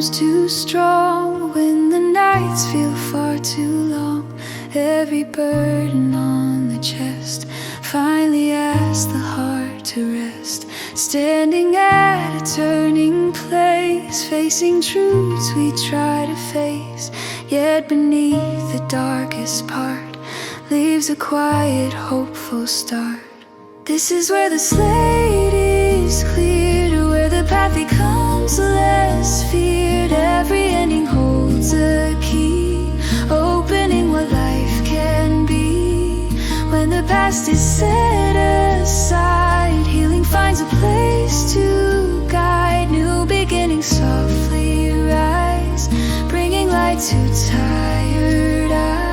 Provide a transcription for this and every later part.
seems too strong, when the nights feel far too long. Every burden on the chest finally asks the heart to rest. Standing at a turning place, facing truths we try to face, yet beneath the darkest part leaves a quiet, hopeful start. This is where the slate is cleared, where the path becomes less feared. Every ending holds a key, opening what life can be. When the past is set aside, healing finds a place to guide. New beginnings softly rise, bringing light to tired eyes.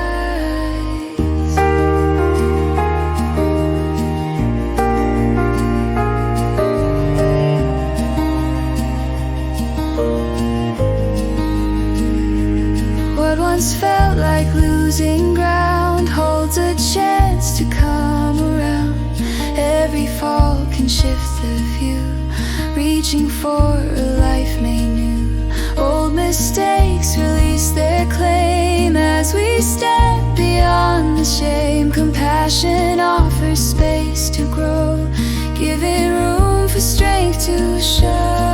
What once felt like losing ground holds a chance to come around. Every fall can shift the view, reaching for a life made new. Old mistakes release their claim as we step beyond the shame. Compassion offers space to grow, giving room for strength to show.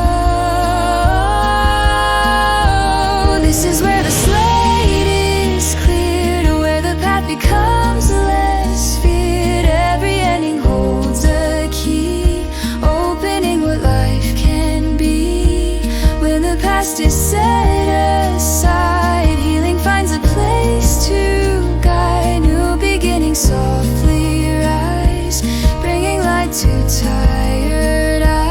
This is where the slate is cleared, where the path becomes less feared. Every ending holds a key, opening what life can be. When the past is set aside, healing finds a place to guide. New beginnings softly rise, bringing light to tired eyes.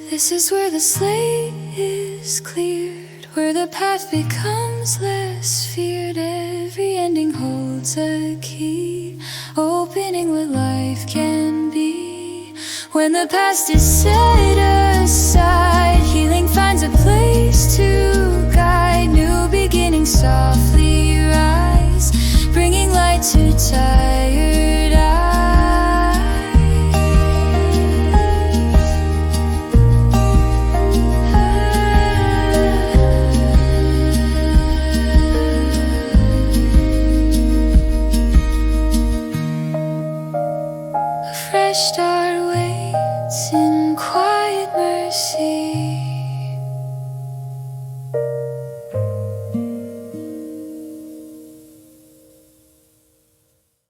This is where the slate is cleared, where the path becomes less feared. Every ending holds a key, opening what life can be. When the past is set aside, healing finds a place to guide. New beginnings soft